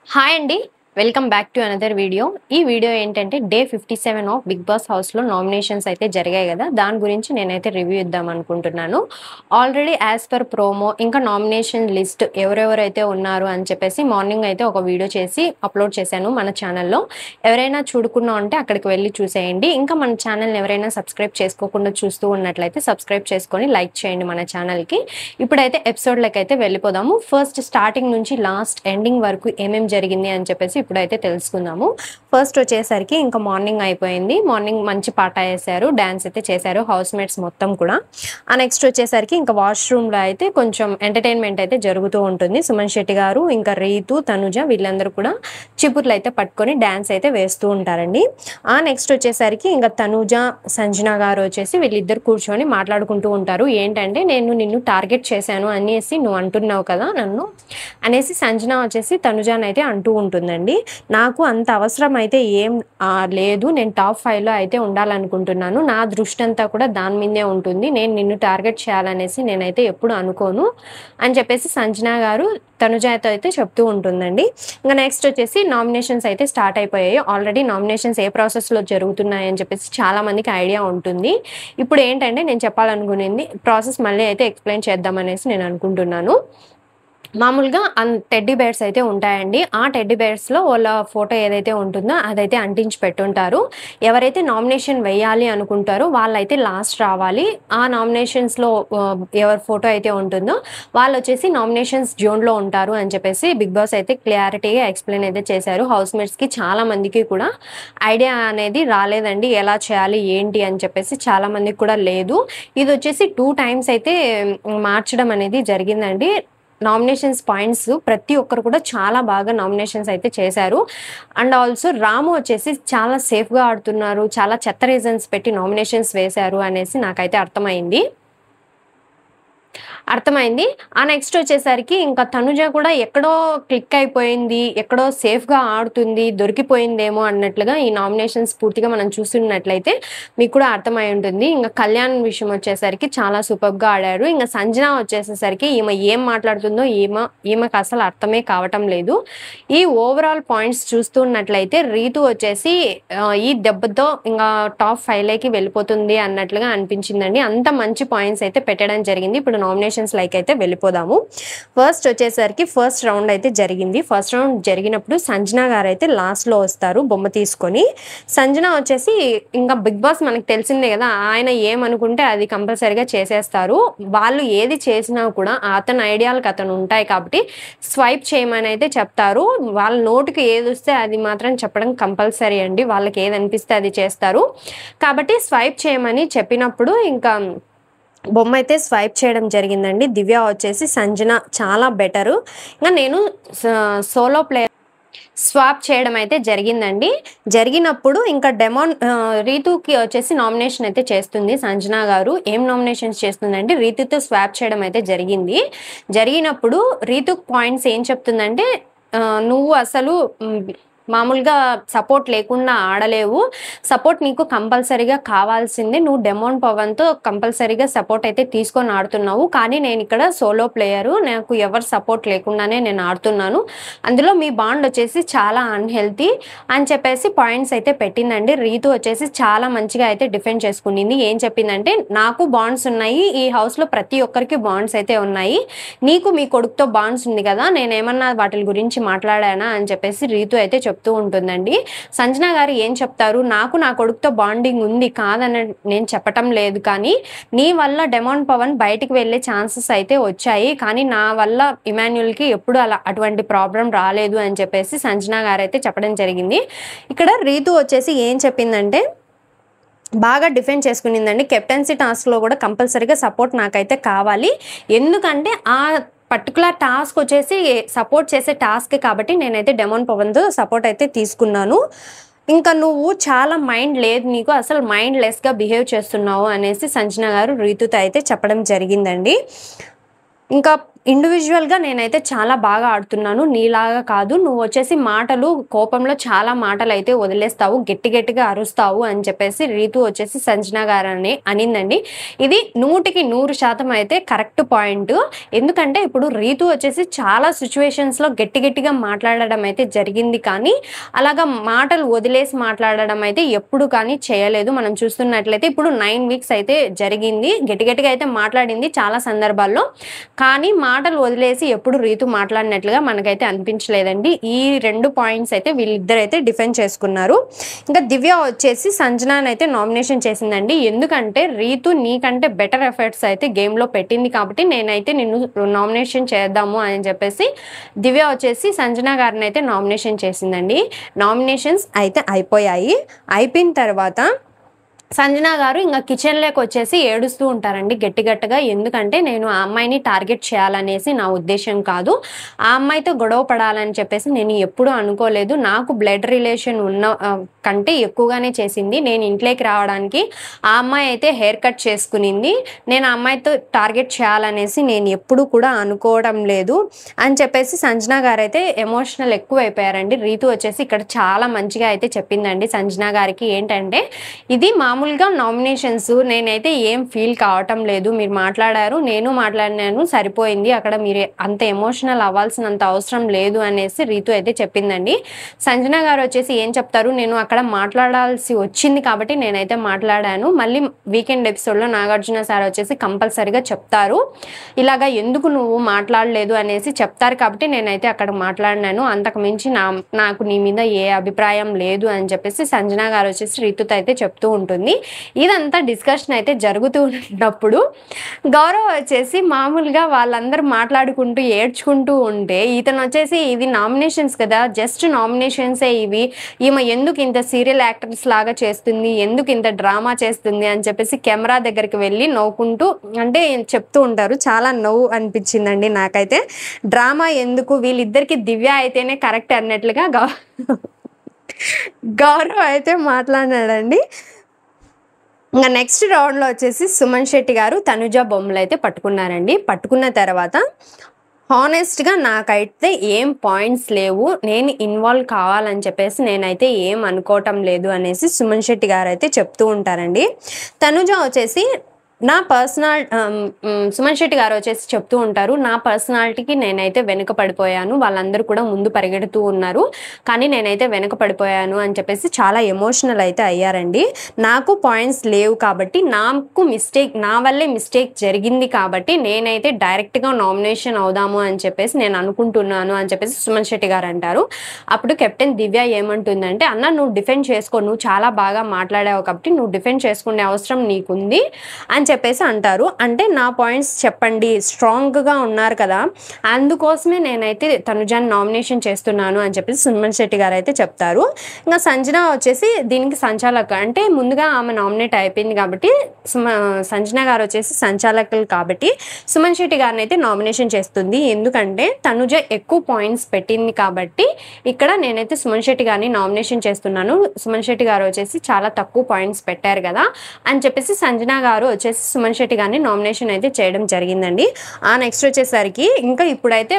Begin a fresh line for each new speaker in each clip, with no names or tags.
Hi అండి. Welcome back to another video. ఈ video ఏంటంటే డే 57 ఆఫ్ బిగ్ బాస్ హౌస్‌లో నామినేషన్స్ అయితే జరిగాయి గదా! దాని గురించి నేనైతే రివ్యూ ఇద్దాం అనుకుంటున్నాను. ఆల్రెడీ యాస్ పర్ ప్రోమో ఇంకా నామినేషన్ లిస్ట్ ఎవరెవరైతే ఉన్నారు అని చెప్పేసి మార్నింగ్ అయితే ఒక వీడియో చేసి అప్‌లోడ్ చేశాను మన ఛానెల్‌లో. ఎవరైనా చూడకుండా ఉంటే అక్కడికి వెళ్లి చూసేయండి. ఇంకా మన ఛానెల్‌ని ఎవరైనా సబ్స్క్రైబ్ చేసుకోకుండా చూస్తూ ఉన్నట్లయితే సబ్స్క్రైబ్ చేసుకొని లైక్ చేయండి మన ఛానెల్‌కి. ఇప్పుడైతే ఎపిసోడ్‌లకైతే వెళ్ళిపోదాము. ఫస్ట్ స్టార్టింగ్ నుంచి లాస్ట్ ఎండింగ్ వరకు ఏమేం జరిగింది అని చెప్పేసి ఇప్పుడైతే తెలుసుకుందాము. ఫస్ట్ వచ్చేసరికి ఇంకా మార్నింగ్ అయిపోయింది. మార్నింగ్ మంచి పాట వేశారు, డాన్స్ అయితే చేశారు హౌస్ మేట్స్ మొత్తం కూడా. నెక్స్ట్ వచ్చేసరికి ఇంకా వాష్రూమ్లో అయితే కొంచెం ఎంటర్టైన్మెంట్ అయితే జరుగుతూ ఉంటుంది. సుమన్ శెట్టి గారు ఇంకా రీతు, తనుజ వీళ్ళందరూ కూడా చిపుర్లు అయితే పట్టుకొని డాన్స్ అయితే వేస్తూ ఉంటారండి. నెక్స్ట్ వచ్చేసరికి ఇంకా తనుజ, సంజన గారు వచ్చేసి వీళ్ళిద్దరు కూర్చొని మాట్లాడుకుంటూ ఉంటారు. ఏంటంటే నేను నిన్ను టార్గెట్ చేశాను అనేసి నువ్వు అంటున్నావు కదా నన్ను అనేసి సంజన వచ్చేసి తనుజాని అయితే అంటూ ఉంటుందండి. నాకు అంత అవసరం అయితే ఏం లేదు, నేను టాప్ 5లో అయితే ఉండాలనుకుంటున్నాను, నా దృష్టి అంతా కూడా దాని మీదే ఉంటుంది, నేను నిన్ను టార్గెట్ చేయాలనేసి నేనైతే ఎప్పుడు అనుకోను అని చెప్పేసి సంజన గారు తనుజాతో అయితే చెప్తూ ఉంటుందండి. ఇంకా నెక్స్ట్ వచ్చేసి నామినేషన్స్ అయితే స్టార్ట్ అయిపోయాయి. ఆల్రెడీ నామినేషన్స్ ఏ ప్రాసెస్లో జరుగుతున్నాయి అని చెప్పేసి చాలా మందికి ఐడియా ఉంటుంది. ఇప్పుడు ఏంటంటే నేను చెప్పాలనుకునేది ప్రాసెస్ మళ్ళీ అయితే ఎక్స్ప్లెయిన్ చేద్దామనేసి నేను అనుకుంటున్నాను. మామూలుగా టెడ్డీ బేర్స్ అయితే ఉంటాయండి. ఆ టెడ్డీ బేర్స్లో వాళ్ళ ఫోటో ఏదైతే ఉంటుందో అదైతే అంటించి పెట్టుంటారు. ఎవరైతే నామినేషన్ వేయాలి అనుకుంటారో వాళ్ళైతే లాస్ట్ రావాలి. ఆ నామినేషన్స్లో ఎవరి ఫోటో అయితే ఉంటుందో వాళ్ళు వచ్చేసి నామినేషన్స్ జోన్లో ఉంటారు అని చెప్పేసి బిగ్ బాస్ అయితే క్లారిటీగా ఎక్స్ప్లెయిన్ అయితే చేశారు. హౌస్ మేట్స్కి చాలా మందికి కూడా ఐడియా అనేది రాలేదండి, ఎలా చేయాలి ఏంటి అని చెప్పేసి చాలా మందికి కూడా లేదు. ఇది వచ్చేసి 2 times అయితే మార్చడం అనేది జరిగిందండి. నామినేషన్స్ పాయింట్స్ ప్రతి ఒక్కరు కూడా చాలా బాగా నామినేషన్స్ అయితే చేశారు. అండ్ ఆల్సో రాము వచ్చేసి చాలా సేఫ్గా ఆడుతున్నారు, చాలా చెత్త రీజన్స్ పెట్టి నామినేషన్స్ వేశారు అనేసి నాకైతే అర్థమైంది. నెక్స్ట్ వచ్చేసరికి ఇంకా తనుజ కూడా ఎక్కడో క్లిక్ అయిపోయింది, ఎక్కడో సేఫ్గా ఆడుతుంది, దొరికిపోయిందేమో అన్నట్లుగా ఈ నామినేషన్స్ పూర్తిగా మనం చూస్తున్నట్లయితే మీకు కూడా అర్థమై ఉంటుంది. ఇంకా కళ్యాణ్ విషయం వచ్చేసరికి చాలా సూపర్గా ఆడారు. ఇంకా సంజన వచ్చేసేసరికి ఈమె ఏం మాట్లాడుతుందో ఈమెకు అసలు అర్థమే కావటం లేదు. ఈ ఓవరాల్ పాయింట్స్ చూస్తున్నట్లయితే రీతు వచ్చేసి ఈ దెబ్బతో ఇంకా టాప్ 5లోకి వెళ్ళిపోతుంది అన్నట్లుగా అనిపించిందండి. అంత మంచి పాయింట్స్ అయితే పెట్టడం జరిగింది. ఇప్పుడు నామినేషన్స్ లైక్ అయితే వెళ్ళిపోదాము. ఫస్ట్ వచ్చేసరికి ఫస్ట్ రౌండ్ అయితే జరిగింది. ఫస్ట్ రౌండ్ జరిగినప్పుడు సంజన గారు అయితే లాస్ట్లో వస్తారు బొమ్మ తీసుకొని. సంజన వచ్చేసి ఇంకా బిగ్ బాస్ మనకు తెలిసిందే కదా, ఆయన ఏమనుకుంటే అది కంపల్సరీగా చేసేస్తారు. వాళ్ళు ఏది చేసినా కూడా అతని ఐడియాలకు అతను ఉంటాయి కాబట్టి స్వైప్ చేయమని అయితే చెప్తారు. వాళ్ళ నోటికి ఏది వస్తే అది మాత్రం చెప్పడం కంపల్సరీ అండి. వాళ్ళకి ఏది అనిపిస్తే అది చేస్తారు. కాబట్టి స్వైప్ చేయమని చెప్పినప్పుడు ఇంకా బొమ్మ అయితే స్వైప్ చేయడం జరిగిందండి. దివ్య వచ్చేసి సంజన చాలా బెటరు, ఇంకా నేను సోలో ప్లేయర్ స్వాప్ చేయడం అయితే జరిగిందండి. జరిగినప్పుడు ఇంకా రీతుకి వచ్చేసి నామినేషన్ అయితే చేస్తుంది సంజన గారు. ఏం నామినేషన్స్ చేస్తుందంటే రీతుతో స్వాప్ చేయడం అయితే జరిగినప్పుడు రీతు పాయింట్స్ ఏం చెప్తుందంటే నువ్వు అసలు మామూలుగా సపోర్ట్ లేకుండా ఆడలేవు, సపోర్ట్ నీకు కంపల్సరీగా కావాల్సిందే, నువ్వు డెమోన్ పవన్తో కంపల్సరీగా సపోర్ట్ అయితే తీసుకొని ఆడుతున్నావు, కానీ నేను ఇక్కడ సోలో ప్లేయరు, నాకు ఎవరు సపోర్ట్ లేకుండానే నేను ఆడుతున్నాను, అందులో మీ బాండ్ వచ్చేసి చాలా అన్హెల్తీ అని చెప్పేసి పాయింట్స్ అయితే పెట్టిందండి. రీతు వచ్చేసి చాలా మంచిగా అయితే డిఫెండ్ చేసుకునింది. ఏం చెప్పిందంటే నాకు బాండ్స్ ఉన్నాయి, ఈ హౌస్లో ప్రతి ఒక్కరికి బాండ్స్ అయితే ఉన్నాయి, నీకు మీ కొడుకుతో బాండ్స్ ఉంది కదా, నేనేమన్నా వాటి గురించి మాట్లాడానా అని చెప్పేసి రీతు అయితే చెప్తూ ఉంటుందండి. సంజన గారు ఏం చెప్తారు, నాకు నా కొడుకుతో బాండింగ్ ఉంది కాదని నేను చెప్పటం లేదు, కానీ నీ వల్ల డెమోన్ పవన్ బయటికి వెళ్ళే ఛాన్సెస్ అయితే వచ్చాయి, కానీ నా వల్ల ఇమాన్యుల్కి ఎప్పుడు అటువంటి ప్రాబ్లం రాలేదు అని చెప్పేసి సంజన గారు అయితే చెప్పడం జరిగింది. ఇక్కడ రీతు వచ్చేసి ఏం చెప్పిందంటే బాగా డిఫెండ్ చేసుకునిందండి. కెప్టెన్సీ టాస్క్లో కూడా కంపల్సరీగా సపోర్ట్ నాకైతే కావాలి, ఎందుకంటే ఆ పర్టికులర్ టాస్క్ వచ్చేసి సపోర్ట్ చేసే టాస్క్ కాబట్టి నేనైతే డెమోన్ పవన్తో సపోర్ట్ అయితే తీసుకున్నాను, ఇంకా నువ్వు చాలా మైండ్ లేదు, నీకు అసలు మైండ్ లెస్గా బిహేవ్ చేస్తున్నావు అనేసి సంజన గారు రీతుతో అయితే చెప్పడం జరిగిందండి. ఇంకా ఇండివిజువల్‌గా నేనైతే చాలా బాగా ఆడుతున్నాను. నీలాగా కాదు. నువ్వొచ్చేసి మాటలు కోపంలో చాలా మాటలైతే వదిలేస్తావు. గట్టి గట్టిగా అరుస్తావు అని చెప్పేసి రీతు వచ్చేసి సంజన గారని అనిందండి. ఇది 100కి 100% అయితే కరెక్ట్ పాయింట్. ఎందుకంటే ఇప్పుడు రీతు వచ్చేసి చాలా సిట్యుయేషన్స్‌లో గట్టి గట్టిగా మాట్లాడడం అయితే జరిగింది. కానీ అలాగా మాటలు వదిలేసి మాట్లాడడం అయితే ఎప్పుడు కానీ చేయలేదు. మనం చూస్తున్నట్లయితే ఇప్పుడు 9 వీక్స్ అయితే జరిగింది. గట్టి గట్టిగా అయితే మాట్లాడింది చాలా సందర్భాల్లో. కానీ మాటలు వదిలేసి ఎప్పుడు రీతు మాట్లాడినట్లుగా మనకైతే అనిపించలేదండి. ఈ 2 పాయింట్స్ అయితే వీళ్ళిద్దరైతే డిఫెండ్ చేసుకున్నారు. ఇంకా దివ్య వచ్చేసి సంజనానైతే నామినేషన్ చేసిందండి. ఎందుకంటే రీతు నీకంటే బెటర్ ఎఫర్ట్స్ అయితే గేమ్‌లో పెట్టింది కాబట్టి నేనైతే నిన్ను నామినేషన్ చేద్దాము అని చెప్పేసి దివ్య వచ్చేసి సంజన గారినైతే నామినేషన్ చేసిందండి. నామినేషన్స్ అయితే అయిపోయాయి. అయిపోయిన తర్వాత సంజన గారు ఇంక కిచెన్‌లోకి వచ్చేసి ఏడుస్తూ ఉంటారండి గట్టి గట్టిగా. ఎందుకంటే నేను ఆ అమ్మాయిని టార్గెట్ చేయాలనేసి నా ఉద్దేశ్యం కాదు. ఆ అమ్మాయితో గొడవ పడాలని చెప్పేసి నేను ఎప్పుడూ అనుకోలేదు. నాకు బ్లడ్ రిలేషన్ ఉన్న కంటే ఎక్కువగానే చేసింది. నేను ఇంట్లోకి రావడానికి ఆ అమ్మాయి అయితే హెయిర్ కట్ చేసుకునింది. నేను ఆ అమ్మాయితో టార్గెట్ చేయాలనేసి నేను ఎప్పుడూ కూడా అనుకోవడం లేదు అని చెప్పేసి సంజన గారైతే ఎమోషనల్ ఎక్కువైపోయారండి. రీతు వచ్చేసి ఇక్కడ చాలా మంచిగా అయితే చెప్పిందండి సంజన గారికి. ఏంటంటే ఇది మామూలుగా నామినేషన్స్, నేనైతే ఏం ఫీల్ కావటం లేదు. మీరు మాట్లాడారు, నేను మాట్లాడినాను, సరిపోయింది. అక్కడ మీరు అంత ఎమోషనల్ అవ్వాల్సినంత అవసరం లేదు అనేసి రీతు అయితే చెప్పిందండి. సంజన గారు వచ్చేసి ఏం చెప్తారు, నేను అక్కడ మాట్లాడాల్సి వచ్చింది కాబట్టి నేనైతే మాట్లాడాను. మళ్ళీ వీకెండ్ ఎపిసోడ్లో నాగార్జున సార్ వచ్చేసి కంపల్సరిగా చెప్తారు, ఇలాగా ఎందుకు నువ్వు మాట్లాడలేదు అనేసి చెప్తారు కాబట్టి నేనైతే అక్కడ మాట్లాడినాను. అంతకు మించి నాకు నీ మీద ఏ అభిప్రాయం లేదు అని చెప్పేసి సంజన గారు వచ్చేసి రీతుతో అయితే చెప్తూ ఉంటుంది. ఇదంతా డిస్కషన్ అయితే జరుగుతూ ఉన్నప్పుడు గౌరవ్ వచ్చేసి మామూలుగా వాళ్ళందరూ మాట్లాడుకుంటూ ఏడ్చుకుంటూ ఉంటే ఇతను వచ్చేసి ఇది నామినేషన్స్ కదా, జస్ట్ నామినేషన్సే ఇవి, ఈమె ఎందుకు ఇంత సీరియల్ యాక్టర్స్ లాగా చేస్తుంది, ఎందుకు ఇంత డ్రామా చేస్తుంది అని చెప్పేసి కెమెరా దగ్గరికి వెళ్ళి నవ్వుకుంటూ అంటే చెప్తూ ఉంటారు. చాలా నవ్వు అనిపించిందండి నాకైతే. డ్రామా ఎందుకు, వీళ్ళిద్దరికి దివ్య అయితేనే కరెక్ట్ అన్నట్లుగా గౌరవ్ అయితే మాట్లాడాడండి. ఇంకా నెక్స్ట్ రౌండ్లో వచ్చేసి సుమన్ శెట్టి గారు తనుజ బొమ్మలు అయితే పట్టుకున్నారండి. పట్టుకున్న తర్వాత హానెస్ట్గా నాకైతే ఏం పాయింట్స్ లేవు, నేను ఇన్వాల్వ్ కావాలని చెప్పేసి నేనైతే ఏం అనుకోవటం లేదు అనేసి సుమన్ శెట్టి గారు అయితే చెప్తూ ఉంటారండి. తనుజ వచ్చేసి నా సుమన్ శెట్టి గారు వచ్చేసి చెప్తూ ఉంటారు, నా పర్సనాలిటీకి నేనైతే వెనుక పడిపోయాను, వాళ్ళందరూ కూడా ముందు పరిగెడుతూ ఉన్నారు కానీ నేనైతే వెనుక పడిపోయాను అని చెప్పేసి చాలా ఎమోషనల్ అయితే అయ్యారండి. నాకు పాయింట్స్ లేవు కాబట్టి, నాకు నా వల్లే మిస్టేక్ జరిగింది కాబట్టి నేనైతే డైరెక్ట్గా నామినేషన్ అవుదాము అని చెప్పేసి నేను అనుకుంటున్నాను అని చెప్పేసి సుమన్ శెట్టి గారు అంటారు. అప్పుడు కెప్టెన్ దివ్య ఏమంటుందంటే, అన్న నువ్వు డిఫెండ్ చేసుకో, నువ్వు చాలా బాగా మాట్లాడావు కాబట్టి నువ్వు డిఫెండ్ చేసుకునే అవసరం నీకుంది అని చెప్పేసి అంటారు. అంటే నా పాయింట్స్ చెప్పండి, స్ట్రాంగ్గా ఉన్నారు కదా, అందుకోసమే నేనైతే తనుజాని నామినేషన్ చేస్తున్నాను అని చెప్పేసి సుమన్ శెట్టి గారు అయితే చెప్తారు. ఇంకా సంజన వచ్చేసి దీనికి సంచాలక, అంటే ముందుగా ఆమె నామినేట్ అయిపోయింది కాబట్టి సంజన గారు వచ్చేసి సంచాలకులు కాబట్టి సుమన్ శెట్టి గారిని అయితే నామినేషన్ చేస్తుంది. ఎందుకంటే తనుజ ఎక్కువ పాయింట్స్ పెట్టింది కాబట్టి ఇక్కడ నేనైతే సుమన్ శెట్టి గారిని నామినేషన్ చేస్తున్నాను, సుమన్ శెట్టి గారు వచ్చేసి చాలా తక్కువ పాయింట్స్ పెట్టారు కదా అని చెప్పేసి సంజన గారు వచ్చేసి సుమన్ శెట్టి గారిని నామినేషన్ అయితే చేయడం జరిగిందండి. నెక్స్ట్ వచ్చేసరికి ఇంకా ఇప్పుడైతే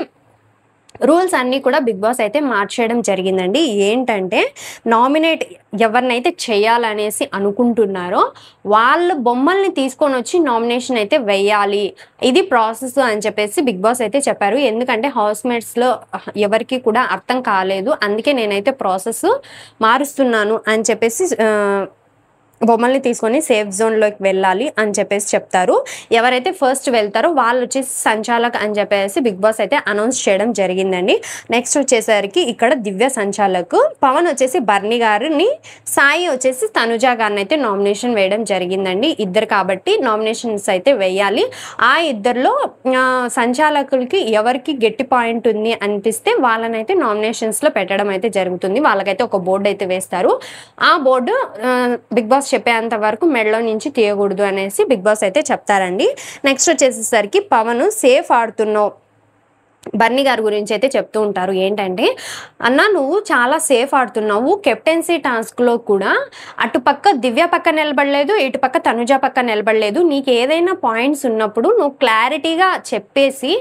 రూల్స్ అన్నీ కూడా బిగ్ బాస్ అయితే మార్చేయడం జరిగిందండి. ఏంటంటే నామినేట్ ఎవరినైతే చేయాలనేసి అనుకుంటున్నారో వాళ్ళ బొమ్మల్ని తీసుకొని వచ్చి నామినేషన్ అయితే వేయాలి, ఇది ప్రాసెస్ అని చెప్పేసి బిగ్ బాస్ అయితే చెప్పారు. ఎందుకంటే హౌస్మేట్స్లో ఎవరికి కూడా అర్థం కాలేదు, అందుకే నేనైతే ప్రాసెస్ మారుస్తున్నాను అని చెప్పేసి బొమ్మల్ని తీసుకొని సేఫ్ జోన్లోకి వెళ్ళాలి అని చెప్పేసి చెప్తారు. ఎవరైతే ఫస్ట్ వెళ్తారో వాళ్ళు వచ్చేసి సంచాలక్ అని చెప్పేసి బిగ్ బాస్ అయితే అనౌన్స్ చేయడం జరిగిందండి. నెక్స్ట్ వచ్చేసరికి ఇక్కడ దివ్య సంచాలక్, పవన్ వచ్చేసి బర్నీ గారిని, సాయి వచ్చేసి తనుజ గారిని అయితే నామినేషన్ వేయడం జరిగిందండి. ఇద్దరు కాబట్టి నామినేషన్స్ అయితే వేయాలి. ఆ ఇద్దరిలో సంచాలకులకి ఎవరికి గట్టి పాయింట్ ఉంది అనిపిస్తే వాళ్ళనైతే నామినేషన్స్లో పెట్టడం అయితే జరుగుతుంది. వాళ్ళకైతే ఒక బోర్డు అయితే వేస్తారు. ఆ బోర్డు బిగ్ బాస్ చెప్పేంత వరకు మెడలో నుంచి తీయకూడదు అనేసి బిగ్ బాస్ అయితే చెప్తారండి. నెక్స్ట్ వచ్చేసేసరికి పవన్ సేఫ్ ఆడుతున్నావు, బర్నీ గారి గురించి అయితే చెప్తూ ఉంటారు. ఏంటంటే, అన్న నువ్వు చాలా సేఫ్ ఆడుతున్నావు. కెప్టెన్సీ టాస్క్‌లో కూడా అటుపక్క దివ్య పక్క నిలబడలేదు, ఇటుపక్క తనుజ పక్క నిలబడలేదు. నీకు ఏదైనా పాయింట్స్ ఉన్నప్పుడు నువ్వు క్లారిటీగా చెప్పేసి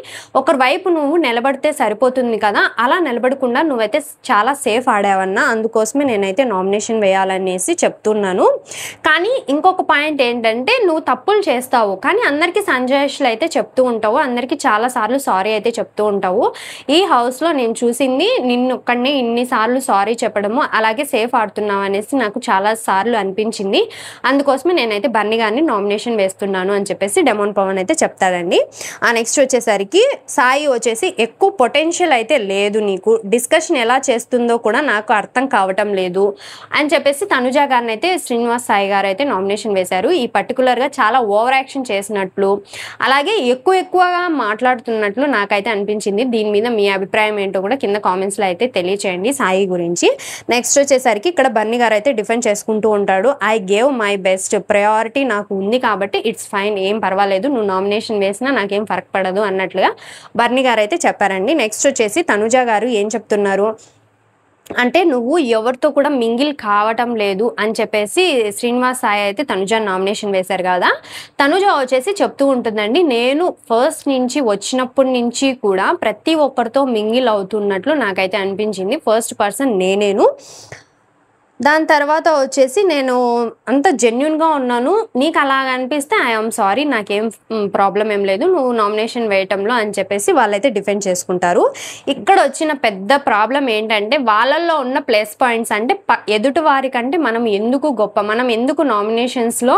ఒకరి వైపు నువ్వు నిలబడితే సరిపోతుంది కదా! అలా నిలబడకుండా నువ్వైతే చాలా సేఫ్ ఆడావన్న. అందుకోసమే నేనైతే నామినేషన్ వేయాలనేసి చెప్తున్నాను. కానీ ఇంకొక పాయింట్ ఏంటంటే, నువ్వు తప్పులు చేస్తావు. కానీ అందరికీ సంజాయిషీలు అయితే చెప్తూ ఉంటావు. అందరికీ చాలా సార్లు సారీ అయితే చెప్తూ ఉంటావు. ఈ హౌస్‌లో నేను చూసింది నిన్నొక్కడినే ఇన్ని సార్లు సారీ చెప్పడము, అలాగే సేఫ్ ఆడుతున్నావు అనేసి నాకు చాలా సార్లు అనిపించింది. అందుకోసమే నేనైతే బర్నీ గారిని నామినేషన్ వేస్తున్నాను అని చెప్పేసి డెమోన్ పవన్ అయితే చెప్తాడండి. నెక్స్ట్ వచ్చేసరికి సాయి వచ్చేసి ఎక్కువ పొటెన్షియల్ అయితే లేదు నీకు, డిస్కషన్ ఎలా చేస్తుందో కూడా నాకు అర్థం కావటం లేదు అని చెప్పేసి తనుజ గారిని అయితే శ్రీనివాస్ సాయి గారు అయితే నామినేషన్ వేశారు. ఈ పర్టికులర్గా చాలా ఓవర్ యాక్షన్ చేసినట్లు, అలాగే ఎక్కువగా మాట్లాడుతున్నట్లు నాకైతే అనిపించింది. దీని మీద మీ అభిప్రాయం ఏంటో కూడా కింద కామెంట్స్లో అయితే తెలియచేయండి సాయి గురించి. నెక్స్ట్ వచ్చేసరికి ఇక్కడ బర్నీ గారు అయితే డిఫెండ్ చేసుకుంటూ ఉంటాడు. I gave my best, priority నాకు ఉంది కాబట్టి ఇట్స్ ఫైన్, ఏం పర్వాలేదు, నువ్వు నామినేషన్ వేసినా నాకేం ఫరక్ పడదు అన్నట్లుగా బర్నీ గారు అయితే చెప్పారండి. నెక్స్ట్ వచ్చేసి తనుజ గారు ఏం చెప్తున్నారు అంటే, నువ్వు ఎవరితో కూడా మింగిల్ కావటం లేదు అని చెప్పేసి శ్రీనివాస్ సాయి అయితే తనుజ నామినేషన్ వేశారు కదా. తనుజ వచ్చేసి చెప్తూ ఉంటుందండి, నేను ఫస్ట్ నుంచి వచ్చినప్పటి నుంచి కూడా ప్రతి ఒక్కరితో మింగిల్ అవుతున్నట్లు నాకైతే అనిపించింది. ఫస్ట్ పర్సన్ నేనేను. దాని తర్వాత వచ్చేసి నేను అంత జెన్యూన్గా ఉన్నాను. నీకు అలాగ అనిపిస్తే ఐఎమ్ సారీ, నాకేం ప్రాబ్లం ఏం లేదు నువ్వు నామినేషన్ వేయటంలో అని చెప్పేసి వాళ్ళైతే డిఫెండ్ చేసుకుంటారు. ఇక్కడ వచ్చిన పెద్ద ప్రాబ్లం ఏంటంటే, వాళ్ళల్లో ఉన్న ప్లస్ పాయింట్స్ అంటే ఎదుటి వారి కంటే మనం ఎందుకు గొప్ప, మనం ఎందుకు నామినేషన్స్లో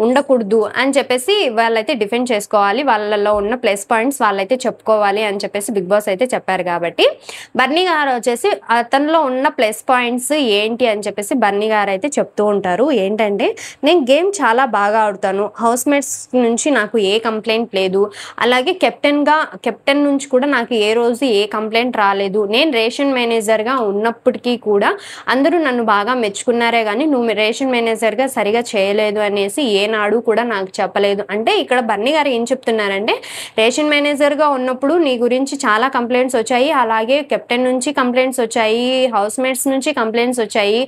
ఉండకూడదు అని చెప్పేసి వాళ్ళైతే డిఫెండ్ చేసుకోవాలి. వాళ్ళల్లో ఉన్న ప్లస్ పాయింట్స్ వాళ్ళైతే చెప్పుకోవాలి అని చెప్పేసి బిగ్ బాస్ అయితే చెప్పారు. కాబట్టి బర్నీ గారు వచ్చేసి అతనిలో ఉన్న ప్లస్ పాయింట్స్ ఏంటి అని చెప్పేసి బర్నీ గారు అయితే చెప్తూ ఉంటారు. ఏంటంటే, నేను గేమ్ చాలా బాగా ఆడుతాను, హౌస్ మేట్స్ నుంచి నాకు ఏ కంప్లైంట్ లేదు, అలాగే కెప్టెన్ నుంచి కూడా నాకు ఏ రోజు ఏ కంప్లైంట్ రాలేదు. నేను రేషన్ మేనేజర్గా ఉన్నప్పటికీ కూడా అందరూ నన్ను బాగా మెచ్చుకున్నారే కానీ నువ్వు రేషన్ మేనేజర్గా సరిగా చేయలేదు అనేసి ఏనాడు కూడా నాకు చెప్పలేదు. అంటే ఇక్కడ బర్నీ గారు ఏం చెప్తున్నారంటే, రేషన్ మేనేజర్గా ఉన్నప్పుడు నీ గురించి చాలా కంప్లైంట్స్ వచ్చాయి, అలాగే కెప్టెన్ నుంచి కంప్లైంట్స్ వచ్చాయి, హౌస్ మేట్స్ నుంచి కంప్లైంట్స్ వచ్చాయి,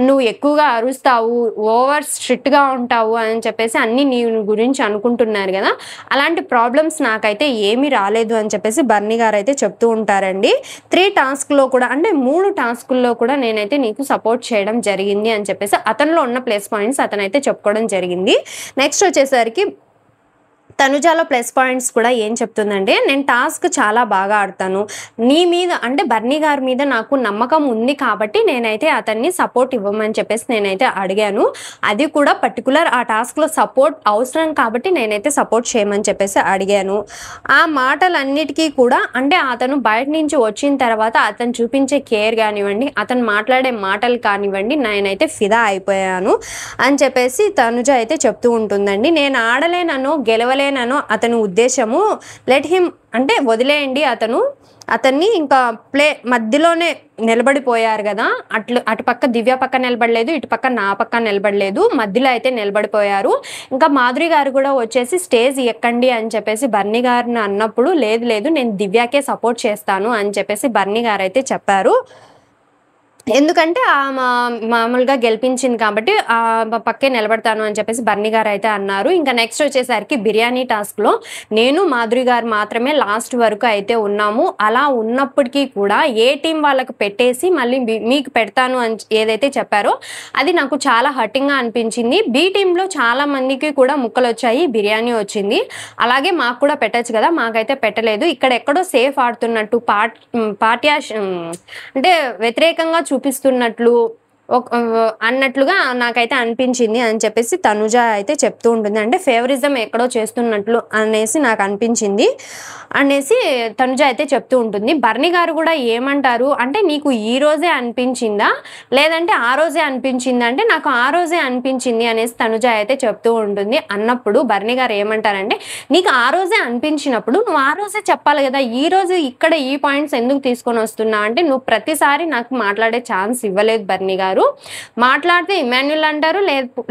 నువ్వు ఎక్కువగా అరుస్తావు, ఓవర్ స్ట్రిక్ట్గా ఉంటావు అని చెప్పేసి అన్ని నీ గురించి అనుకుంటున్నారు కదా. అలాంటి ప్రాబ్లమ్స్ నాకైతే ఏమీ రాలేదు అని చెప్పేసి బర్నీ గారు అయితే చెప్తూ ఉంటారండి. 3 టాస్క్లో కూడా అంటే 3 టాస్కుల్లో కూడా నేనైతే నీకు సపోర్ట్ చేయడం జరిగింది అని చెప్పేసి అతనిలో ఉన్న ప్లస్ పాయింట్స్ అతనైతే చెప్పుకోవడం జరిగింది. నెక్స్ట్ వచ్చేసరికి తనుజాలో ప్లస్ పాయింట్స్ కూడా ఏం చెప్తుందంటే, నేను టాస్క్ చాలా బాగా ఆడతాను, నీ మీద అంటే బర్నీ గారి మీద నాకు నమ్మకం ఉంది కాబట్టి నేనైతే అతన్ని సపోర్ట్ ఇవ్వమని చెప్పేసి నేనైతే అడిగాను. అది కూడా పర్టికులర్ ఆ టాస్క్లో సపోర్ట్ అవసరం కాబట్టి నేనైతే సపోర్ట్ చేయమని చెప్పేసి అడిగాను. ఆ మాటలన్నిటికీ కూడా అంటే అతను బయట నుంచి వచ్చిన తర్వాత అతను చూపించే కేర్ కానివ్వండి, అతను మాట్లాడే మాటలు కానివ్వండి, నేనైతే ఫిదా అయిపోయాను అని చెప్పేసి తనుజ అయితే చెప్తూ ఉంటుందండి. నేను ఆడలేనో గెలవలేనో అతని ఉద్దేశము, లెట్ హిమ్ అంటే వదిలేయండి, అతన్ని ఇంకా మధ్యలోనే నిలబడిపోయారు కదా. అటుపక్క దివ్య పక్క నిలబడలేదు, ఇటుపక్క నా పక్క నిలబడలేదు, మధ్యలో అయితే నిలబడిపోయారు. ఇంకా మాధురి గారు కూడా వచ్చేసి స్టేజ్ ఎక్కండి అని చెప్పేసి బర్నీ గారిని అన్నప్పుడు లేదు నేను దివ్యకే సపోర్ట్ చేస్తాను అని చెప్పేసి బర్నీ గారు అయితే చెప్పారు. ఎందుకంటే మామూలుగా గెలిపించింది కాబట్టి పక్కే నిలబడతాను అని చెప్పేసి బర్నీ గారు అయితే అన్నారు. ఇంకా నెక్స్ట్ వచ్చేసరికి బిర్యానీ టాస్క్లో నేను మాధురి గారు మాత్రమే లాస్ట్ వరకు అయితే ఉన్నాము. అలా ఉన్నప్పటికీ కూడా ఏ టీం వాళ్ళకి పెట్టేసి మళ్ళీ మీకు పెడతాను అని ఏదైతే చెప్పారో అది నాకు చాలా హర్టింగ్గా అనిపించింది. బి టీంలో చాలా మందికి కూడా ముక్కలు వచ్చాయి, బిర్యానీ వచ్చింది, అలాగే మాకు కూడా పెట్టచ్చు కదా, మాకైతే పెట్టలేదు. ఇక్కడ ఎక్కడో సేఫ్ ఆడుతున్నట్టు అంటే వ్యతిరేకంగా చూపిస్తున్నట్లు అన్నట్లుగా నాకైతే అనిపించింది అని చెప్పేసి తనుజ అయితే చెప్తూ ఉంటుంది. అంటే ఫేవరిజం ఎక్కడో చేస్తున్నట్లు అనేసి నాకు అనిపించింది అనేసి తనుజ అయితే చెప్తూ ఉంటుంది. బర్నీ గారు కూడా ఏమంటారు అంటే, నీకు ఈ రోజే అనిపించిందా లేదంటే ఆ రోజే అనిపించిందా అంటే, నాకు ఆ రోజే అనిపించింది అనేసి తనుజ అయితే చెప్తూ ఉంటుంది. అన్నప్పుడు బర్నీ గారు ఏమంటారంటే, నీకు ఆ రోజే అనిపించినప్పుడు నువ్వు ఆ రోజే చెప్పాలి కదా, ఈ రోజు ఇక్కడ ఈ పాయింట్స్ ఎందుకు తీసుకొని వస్తున్నా అంటే, నువ్వు ప్రతిసారి నాకు మాట్లాడే ఛాన్స్ ఇవ్వలేదు బర్నీ గారు, మాట్లాడతారు. మాట్లాడితే ఇమాన్యుల్ అంటారు,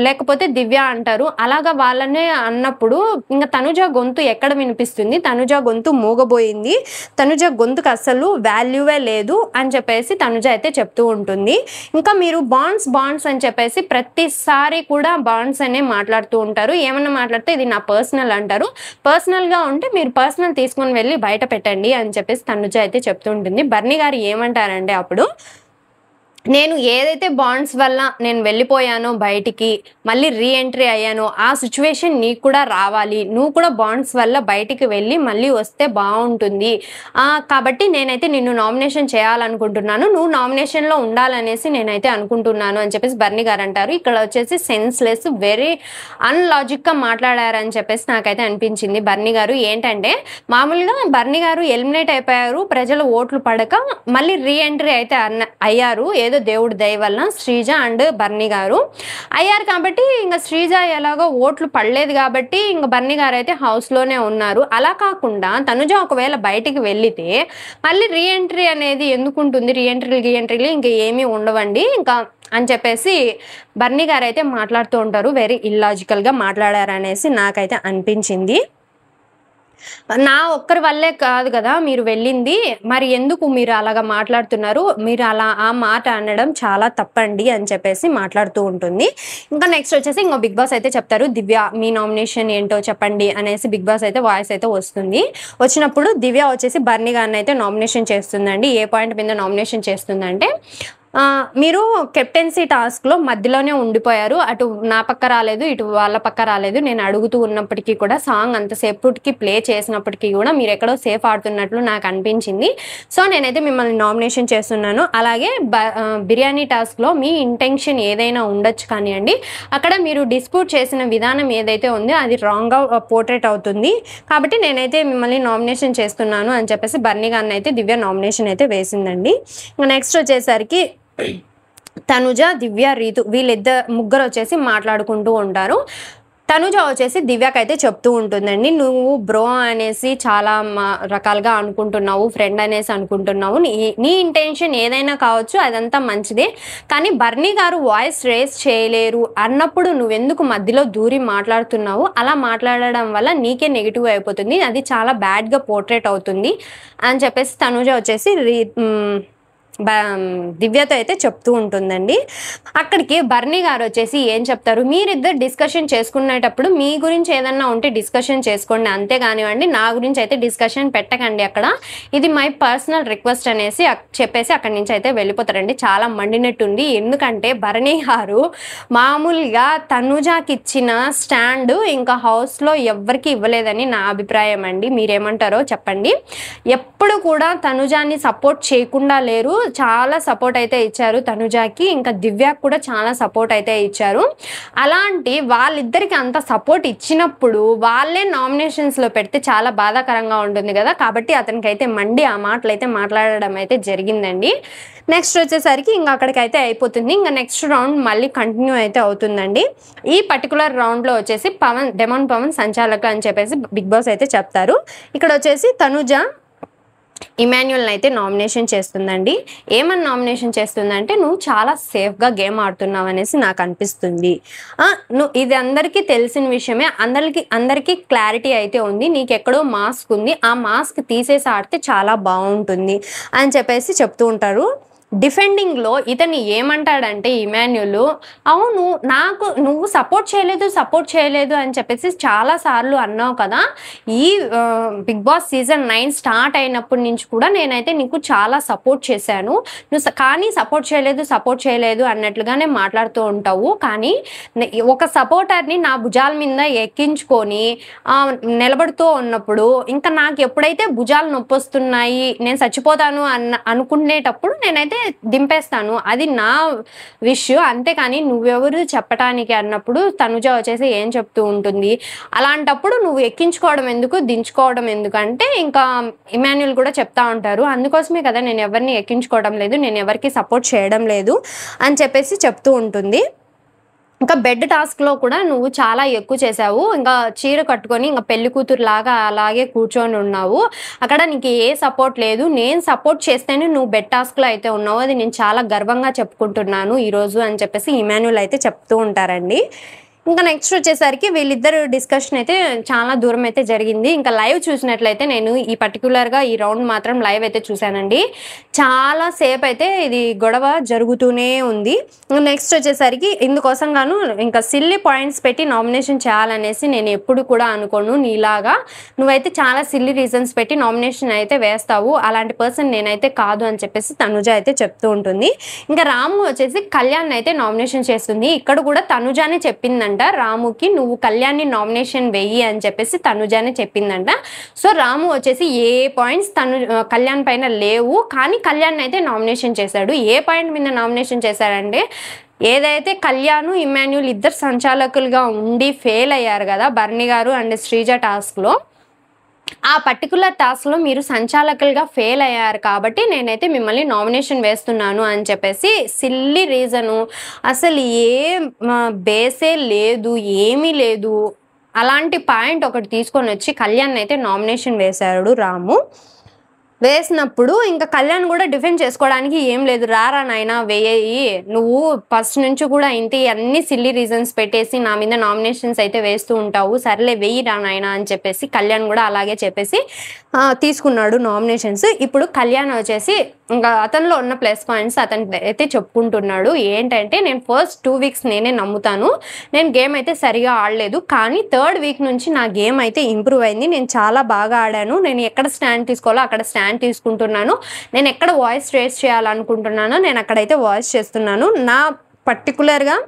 లేకపోతే దివ్య అంటారు. అలాగా వాళ్ళనే అన్నప్పుడు ఇంకా తనుజ గొంతు ఎక్కడ వినిపిస్తుంది, తనుజ గొంతు మూగబోయింది, తనుజ గొంతుకు అస్సలు వాల్యూవే లేదు అని చెప్పేసి తనుజ అయితే చెప్తూ ఉంటుంది. ఇంకా మీరు బాండ్స్ అని చెప్పేసి ప్రతిసారి కూడా బాండ్స్ అనే మాట్లాడుతూ ఉంటారు. ఏమన్నా మాట్లాడితే ఇది నా పర్సనల్ అంటారు. పర్సనల్గా ఉంటే మీరు పర్సనల్ తీసుకొని వెళ్ళి బయట పెట్టండి అని చెప్పేసి తనుజ అయితే చెప్తూ ఉంటుంది. బర్నీ గారు ఏమంటారంటే అప్పుడు, నేను ఏదైతే బాండ్స్ వల్ల నేను వెళ్ళిపోయానో బయటికి, మళ్ళీ రీఎంట్రీ అయ్యానో ఆ సిచ్యువేషన్ నీకు కూడా రావాలి, నువ్వు కూడా బాండ్స్ వల్ల బయటికి వెళ్ళి మళ్ళీ వస్తే బాగుంటుంది, కాబట్టి నేనైతే నిన్ను నామినేషన్ చేయాలనుకుంటున్నాను, నువ్వు నామినేషన్లో ఉండాలనేసి నేనైతే అనుకుంటున్నాను అని చెప్పేసి బర్నీ గారు అంటారు. ఇక్కడ వచ్చేసి సెన్స్లెస్, వెరీ అన్లాజిక్గా మాట్లాడారని చెప్పేసి నాకైతే అనిపించింది బర్నీ గారు. ఏంటంటే మామూలుగా బర్నీ గారు ఎలిమినేట్ అయిపోయారు, ప్రజల ఓట్లు పడక మళ్ళీ రీఎంట్రీ అయితే అయ్యారు, ఏదో దేవుడి దయ వల్ల శ్రీజ అండ్ బర్నీ గారు అయ్యారు. కాబట్టి ఇంకా శ్రీజ ఎలాగో ఓట్లు పడలేదు కాబట్టి ఇంకా బర్నీ గారు అయితే హౌస్లోనే ఉన్నారు. అలా కాకుండా తనుజ ఒకవేళ బయటికి వెళ్ళితే మళ్ళీ రీఎంట్రీ అనేది ఎందుకు ఉంటుంది, రీఎంట్రీలు ఇంకా ఏమీ ఉండవండి ఇంకా అని చెప్పేసి బర్నీ గారు అయితే మాట్లాడుతూ ఉంటారు. వెరీ ఇల్లాజికల్గా మాట్లాడారనేసి నాకైతే అనిపించింది. నా ఒక్కరి వల్లే కాదు కదా మీరు వెళ్ళింది, మరి ఎందుకు మీరు అలాగా మాట్లాడుతున్నారు, మీరు అలా ఆ మాట అనడం చాలా తప్పండి అని చెప్పేసి మాట్లాడుతూ ఉంటుంది. ఇంకా నెక్స్ట్ వచ్చేసి ఇంకో బిగ్ బాస్ అయితే చెప్తారు, దివ్య మీ నామినేషన్ ఏంటో చెప్పండి అనేసి బిగ్ బాస్ అయితే వాయిస్ అయితే వస్తుంది. వచ్చినప్పుడు దివ్య వచ్చేసి బర్నీ గారిని అయితే నామినేషన్ చేస్తుందండి. ఏ పాయింట్ మీద నామినేషన్ చేస్తుందంటే, మీరు కెప్టెన్సీ టాస్క్లో మధ్యలోనే ఉండిపోయారు, అటు నా పక్క రాలేదు, ఇటు వాళ్ళ పక్క రాలేదు, నేను అడుగుతూ ఉన్నప్పటికీ కూడా సాంగ్ అంతసేపటికి ప్లే చేసినప్పటికీ కూడా మీరు ఎక్కడో సేఫ్ ఆడుతున్నట్లు నాకు అనిపించింది. సో నేనైతే మిమ్మల్ని నామినేషన్ చేస్తున్నాను. అలాగే బిర్యానీ టాస్క్లో మీ ఇంటెన్షన్ ఏదైనా ఉండొచ్చు కానివ్వండి, అక్కడ మీరు డిస్ప్యూట్ చేసిన విధానం ఏదైతే ఉందో అది రాంగ్గా పోర్ట్రేట్ అవుతుంది, కాబట్టి నేనైతే మిమ్మల్ని నామినేషన్ చేస్తున్నాను అని చెప్పేసి బర్నీ గారిని అయితే దివ్య నామినేషన్ అయితే వేసిందండి. నెక్స్ట్ వచ్చేసరికి తనుజ, దివ్య, రీతు ముగ్గురు వచ్చేసి మాట్లాడుకుంటూ ఉంటారు. తనుజ వచ్చేసి దివ్యకైతే చెప్తూ ఉంటుందండి, నువ్వు బ్రో అనేసి చాలా రకాలుగా అనుకుంటున్నావు, ఫ్రెండ్ అనేసి అనుకుంటున్నావు, నీ ఇంటెన్షన్ ఏదైనా కావచ్చు, అదంతా మంచిదే, కానీ బర్నీ గారు వాయిస్ రేస్ చేయలేరు అన్నప్పుడు నువ్వెందుకు మధ్యలో దూరి మాట్లాడుతున్నావు, అలా మాట్లాడడం వల్ల నీకే నెగిటివ్ అయిపోతుంది, అది చాలా బ్యాడ్గా పోర్ట్రేట్ అవుతుంది అని చెప్పేసి తనుజ వచ్చేసి దివ్యతో అయితే చెప్తూ ఉంటుందండి. అక్కడికి బర్నీ గారు వచ్చేసి ఏం చెప్తారు, మీరిద్దరు డిస్కషన్ చేసుకునేటప్పుడు మీ గురించి ఏదన్నా ఉంటే డిస్కషన్ చేసుకోండి, అంతే కానివ్వండి నా గురించి అయితే డిస్కషన్ పెట్టకండి అక్కడ, ఇది మై పర్సనల్ రిక్వెస్ట్ అనేసి చెప్పేసి అక్కడి నుంచి అయితే వెళ్ళిపోతారండి. చాలా మండినట్టుంది, ఎందుకంటే బర్నీ గారు మామూలుగా తనుజాకి ఇచ్చిన స్టాండ్ ఇంకా హౌస్లో ఎవ్వరికి ఇవ్వలేదని నా అభిప్రాయం అండి. మీరేమంటారో చెప్పండి. ఎప్పుడు కూడా తనుజాని సపోర్ట్ చేయకుండా లేరు, చాలా సపోర్ట్ అయితే ఇచ్చారు తనుజాకి, ఇంకా దివ్యకి కూడా చాలా సపోర్ట్ అయితే ఇచ్చారు. అలాంటి వాళ్ళిద్దరికి అంత సపోర్ట్ ఇచ్చినప్పుడు వాళ్ళే నామినేషన్స్లో పెడితే చాలా బాధాకరంగా ఉంటుంది కదా, కాబట్టి అతనికి అయితే మండి ఆ మాటలు అయితే మాట్లాడడం అయితే జరిగిందండి. నెక్స్ట్ వచ్చేసరికి ఇంకా అక్కడికైతే అయిపోతుంది. ఇంకా నెక్స్ట్ రౌండ్ మళ్ళీ కంటిన్యూ అయితే అవుతుందండి. ఈ పర్టికులర్ రౌండ్లో వచ్చేసి డెమాన్ పవన్ సంచాలక అని చెప్పేసి బిగ్ బాస్ అయితే చెప్తారు. ఇక్కడ వచ్చేసి తనుజ ఇమాన్యుల్ని అయితే నామినేషన్ చేస్తుందండి. ఏమని నామినేషన్ చేస్తుందంటే, నువ్వు చాలా సేఫ్గా గేమ్ ఆడుతున్నావు అనేసి నాకు అనిపిస్తుంది, ఇది అందరికీ తెలిసిన విషయమే, అందరికీ క్లారిటీ అయితే ఉంది, నీకు ఎక్కడో మాస్క్ ఉంది, ఆ మాస్క్ తీసేసి ఆడితే చాలా బాగుంటుంది అని చెప్పేసి చెప్తూ ఉంటారు. డిఫెండింగ్లో ఇతన్ని ఏమంటాడంటే ఇమాన్యుల్, అవును నాకు నువ్వు సపోర్ట్ చేయలేదు అని చెప్పేసి చాలాసార్లు అన్నావు కదా, ఈ బిగ్ బాస్ సీజన్ 9 స్టార్ట్ అయినప్పటి నుంచి కూడా నేనైతే నీకు చాలా సపోర్ట్ చేశాను, నువ్వు కానీ సపోర్ట్ చేయలేదు అన్నట్లుగానే మాట్లాడుతూ ఉంటావు, కానీ ఒక సపోర్టర్ని నా భుజాల మీద ఎక్కించుకొని నిలబడుతూ ఉన్నప్పుడు ఇంకా నాకు ఎప్పుడైతే భుజాలు నొప్పి వస్తున్నాయి, నేను చచ్చిపోతాను అనుకునేటప్పుడు నేనైతే దింపేస్తాను, అది నా విషయం, అంతేకాని నువ్వెవరు చెప్పటానికి అన్నప్పుడు తనుజ వచ్చేసి ఏం చెప్తూ ఉంటుంది, అలాంటప్పుడు నువ్వు ఎక్కించుకోవడం ఎందుకు, దించుకోవడం ఎందుకు అంటే ఇంకా ఇమాన్యుల్ కూడా చెప్తా ఉంటారు, అందుకోసమే కదా నేను ఎవరిని ఎక్కించుకోవడం లేదు, నేను ఎవరికి సపోర్ట్ చేయడం లేదు అని చెప్పేసి చెప్తూ ఉంటుంది. ఇంకా బెడ్ టాస్క్‌లో కూడా నువ్వు చాలా ఎక్కువ చేశావు. ఇంకా చీర కట్టుకొని ఇంక పెళ్లి కూతురులాగా అలాగే కూర్చొని ఉన్నావు. అక్కడ నీకు ఏ సపోర్ట్ లేదు. నేను సపోర్ట్ చేస్తేనే నువ్వు బెడ్ టాస్క్‌లో అయితే ఉన్నావు. అది నేను చాలా గర్వంగా చెప్పుకుంటున్నాను ఈరోజు అని చెప్పేసి ఇమాన్యుల్ అయితే చెప్తూ ఉంటారండి. ఇంకా నెక్స్ట్ వచ్చేసరికి వీళ్ళిద్దరు డిస్కషన్ అయితే చాలా దూరం అయితే జరిగింది. ఇంకా లైవ్ చూసినట్లయితే నేను ఈ పర్టిక్యులర్‌గా ఈ రౌండ్ మాత్రం లైవ్ అయితే చూశానండి. చాలా సేపు అయితే ఇది గొడవ జరుగుతూనే ఉంది. నెక్స్ట్ వచ్చేసరికి ఇందుకోసం గాను ఇంకా సిల్లీ పాయింట్స్ పెట్టి నామినేషన్ చేయాలనేసి నేను ఎప్పుడు కూడా అనుకోను నీలాగా. నువ్వైతే చాలా సిల్లీ రీజన్స్ పెట్టి నామినేషన్ అయితే వేస్తావు. అలాంటి పర్సన్ నేనైతే కాదు అని చెప్పేసి తనుజ అయితే చెప్తూ ఉంటుంది. ఇంకా రాము వచ్చేసి కళ్యాణ్ అయితే నామినేషన్ చేస్తుంది. ఇక్కడ కూడా తనుజానే చెప్పిందంట రాముకి, నువ్వు కళ్యాణ్‌ని నామినేషన్ వెయ్యి అని చెప్పేసి తనుజానే చెప్పిందంట. సో రాము వచ్చేసి ఏ పాయింట్స్ కళ్యాణ్ పైన లేవు, కానీ కళ్యాణ్ అయితే నామినేషన్ చేశాడు. ఏ పాయింట్ మీద నామినేషన్ చేశాడంటే ఏదైతే కళ్యాణ్ ఇమాన్యుల్ ఇద్దరు సంచాలకులుగా ఉండి ఫెయిల్ అయ్యారు కదా బర్ని గారు అండ్ శ్రీజ టాస్క్లో, ఆ పర్టికులర్ టాస్క్లో మీరు సంచాలకులుగా ఫెయిల్ అయ్యారు కాబట్టి నేనైతే మిమ్మల్ని నామినేషన్ వేస్తున్నాను అని చెప్పేసి సిల్లీ రీజను, అసలు ఏ బేసే లేదు, ఏమీ లేదు, అలాంటి పాయింట్ ఒకటి తీసుకొని వచ్చి కళ్యాణ్ అయితే నామినేషన్ వేశాడు రాము. వేసినప్పుడు ఇంకా కళ్యాణ్ కూడా డిఫెండ్ చేసుకోవడానికి ఏం లేదు, రారా నాయనా వేయి, నువ్వు ఫస్ట్ నుంచి కూడా ఇంటి అన్ని సిల్లీ రీజన్స్ పెట్టేసి నా మీద నామినేషన్స్ అయితే వేస్తూ ఉంటావు, సర్లే వెయ్యి రా నాయనా అని చెప్పేసి కళ్యాణ్ కూడా అలాగే చెప్పేసి తీసుకున్నాడు నామినేషన్స్. ఇప్పుడు కళ్యాణ్ వచ్చేసి ఇంకా అతనిలో ఉన్న ప్లస్ పాయింట్స్ అతను అయితే చెప్పుకుంటున్నాడు. ఏంటంటే నేను ఫస్ట్ 2 వీక్స్ నేనే నమ్ముతాను, నేను గేమ్ అయితే సరిగా ఆడలేదు, కానీ 3rd వీక్ నుంచి నా గేమ్ అయితే ఇంప్రూవ్ అయింది, నేను చాలా బాగా ఆడాను, నేను ఎక్కడ స్టాండ్ తీసుకోవాలో అక్కడ స్టాండ్ తీసుకుంటున్నాను, నేను ఎక్కడ వాయిస్ రేస్ చేయాలనుకుంటున్నానో నేను అక్కడైతే వాయిస్ చేస్తున్నాను, నా పర్టికులర్గా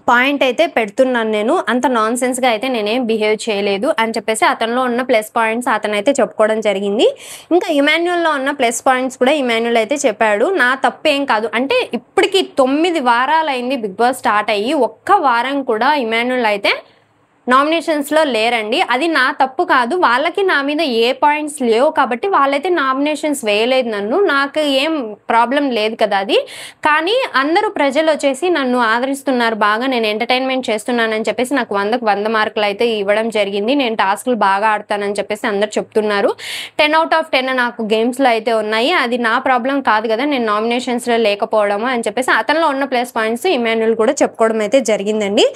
పాయింట్ అయితే పెడుతున్నాను, నేను అంత నాన్ సెన్స్గా అయితే నేనేం బిహేవ్ చేయలేదు అని చెప్పేసి అతనిలో ఉన్న ప్లస్ పాయింట్స్ అతనైతే చెప్పుకోవడం జరిగింది. ఇంకా ఇమాన్యుల్లో ఉన్న ప్లస్ పాయింట్స్ కూడా ఇమాన్యుల్ అయితే చెప్పాడు. నా తప్పేం కాదు అంటే ఇప్పటికి 9 వారాలైంది బిగ్ బాస్ స్టార్ట్ అయ్యి, ఒక్క వారం కూడా ఇమాన్యుల్ అయితే నామినేషన్స్లో లేరండి. అది నా తప్పు కాదు, వాళ్ళకి నా మీద ఏ పాయింట్స్ లేవు కాబట్టి వాళ్ళైతే నామినేషన్స్ వేయలేదు నన్ను, నాకు ఏం ప్రాబ్లం లేదు కదా అది. కానీ అందరూ ప్రజలు వచ్చేసి నన్ను ఆదరిస్తున్నారు బాగా, నేను ఎంటర్టైన్మెంట్ చేస్తున్నానని చెప్పేసి నాకు 100కు 100 మార్కులు అయితే ఇవ్వడం జరిగింది, నేను టాస్క్లు బాగా ఆడతానని చెప్పేసి అందరు చెప్తున్నారు. 10 out of 10 నాకు గేమ్స్లో అయితే ఉన్నాయి, అది నా ప్రాబ్లం కాదు కదా నేను నామినేషన్స్లో లేకపోవడము అని చెప్పేసి అతనిలో ఉన్న ప్లస్ పాయింట్స్ ఇమాన్యుల్ కూడా చెప్పుకోవడం అయితే జరిగిందండి.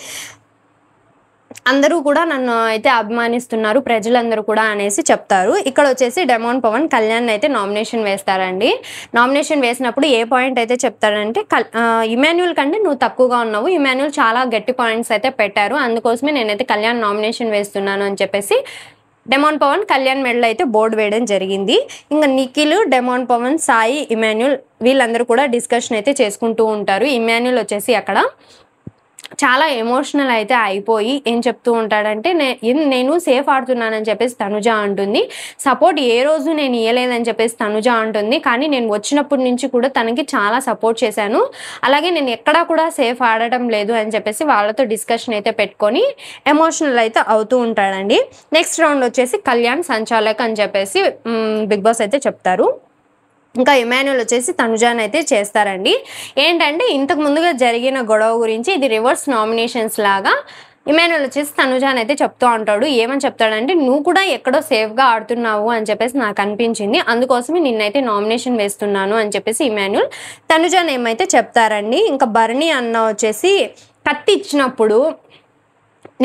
అందరూ కూడా నన్ను అయితే అభిమానిస్తున్నారు ప్రజలందరూ కూడా అనేసి చెప్తారు. ఇక్కడ వచ్చేసి డెమాన్ పవన్ కళ్యాణ్ అయితే నామినేషన్ వేస్తారండి. నామినేషన్ వేసినప్పుడు ఏ పాయింట్ అయితే చెప్తాడంటే ఇమాన్యుల్ కంటే నువ్వు తక్కువగా ఉన్నావు, ఇమాన్యుల్ చాలా గట్టి పాయింట్స్ అయితే పెట్టారు, అందుకోసమే నేనైతే కళ్యాణ్ నామినేషన్ వేస్తున్నాను అని చెప్పేసి డెమాన్ పవన్ కళ్యాణ్ మెడల్ అయితే బోర్డు వేయడం జరిగింది. ఇంకా నిఖిల్, డెమాన్ పవన్, సాయి, ఇమాన్యుల్ వీళ్ళందరూ కూడా డిస్కషన్ అయితే చేసుకుంటూ ఉంటారు. ఇమాన్యుల్ వచ్చేసి అక్కడ చాలా ఎమోషనల్ అయితే అయిపోయి ఏం చెప్తూ ఉంటాడంటే నేను సేఫ్ ఆడుతున్నానని చెప్పేసి తనుజ అంటుంది, సపోర్ట్ ఏ రోజు నేను ఇవ్వలేదని చెప్పేసి తనుజ అంటుంది, కానీ నేను వచ్చినప్పటి నుంచి కూడా తనకి చాలా సపోర్ట్ చేశాను, అలాగే నేను ఎక్కడా కూడా సేఫ్ ఆడటం లేదు అని చెప్పేసి వాళ్ళతో డిస్కషన్ అయితే పెట్టుకొని ఎమోషనల్ అయితే అవుతూ ఉంటాడండి. నెక్స్ట్ రౌండ్ వచ్చేసి కళ్యాణ్ సంచాలక్ అని చెప్పేసి బిగ్ బాస్ అయితే చెప్తారు. ఇంకా ఇమాన్యుల్ వచ్చేసి తనుజాన్ అయితే చేస్తారండి. ఏంటంటే ఇంతకు ముందుగా జరిగిన గొడవ గురించి ఇది రివర్స్ నామినేషన్స్ లాగా ఇమాన్యుల్ వచ్చేసి తనుజాన్ అయితే చెప్తూ ఉంటాడు. ఏమని చెప్తాడంటే నువ్వు కూడా ఎక్కడో సేఫ్గా ఆడుతున్నావు అని చెప్పేసి నాకు అనిపించింది, అందుకోసమే నిన్నైతే నామినేషన్ వేస్తున్నాను అని చెప్పేసి ఇమాన్యుల్ తనుజాన్ ఏమైతే చెప్తారండి. ఇంకా బర్నీ అన్న వచ్చేసి కత్తి ఇచ్చినప్పుడు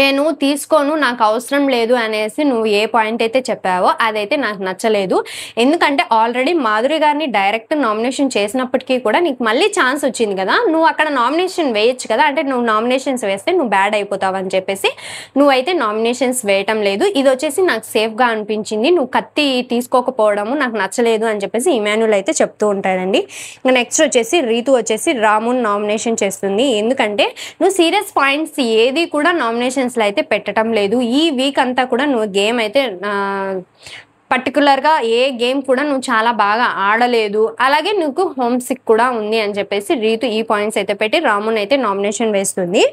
నేను తీసుకోను, నాకు అవసరం లేదు అనేసి నువ్వు ఏ పాయింట్ అయితే చెప్పావో అదైతే నాకు నచ్చలేదు. ఎందుకంటే ఆల్రెడీ మాధురి గారిని డైరెక్ట్ నామినేషన్ చేసినప్పటికీ కూడా నీకు మళ్ళీ ఛాన్స్ వచ్చింది కదా, నువ్వు అక్కడ నామినేషన్ వేయచ్చు కదా, అంటే నువ్వు నామినేషన్స్ వేస్తే నువ్వు బ్యాడ్ అయిపోతావు అని చెప్పేసి నువ్వైతే నామినేషన్స్ వేయటం లేదు. ఇది వచ్చేసి నాకు సేఫ్గా అనిపించింది, నువ్వు కత్తి తీసుకోకపోవడము నాకు నచ్చలేదు అని చెప్పేసి ఇమాన్యుల్ అయితే చెప్తూ ఉంటాడండి. ఇంకా నెక్స్ట్ వచ్చేసి రీతు వచ్చేసి రామున్ నామినేషన్ చేస్తుంది. ఎందుకంటే నువ్వు సీరియస్ పాయింట్స్ ఏది కూడా నామినేషన్స్లో అయితే పెట్టడం లేదు. ఈ వీక్ అంతా కూడా నువ్వు గేమ్ అయితే పర్టికులర్గా ఏ గేమ్ కూడా నువ్వు చాలా బాగా ఆడలేదు, అలాగే నీకు హోమ్ సిక్ కూడా ఉంది అని చెప్పేసి రీతు ఈ పాయింట్స్ అయితే పెట్టి రామున్ అయితే నామినేషన్ వేస్తుంది.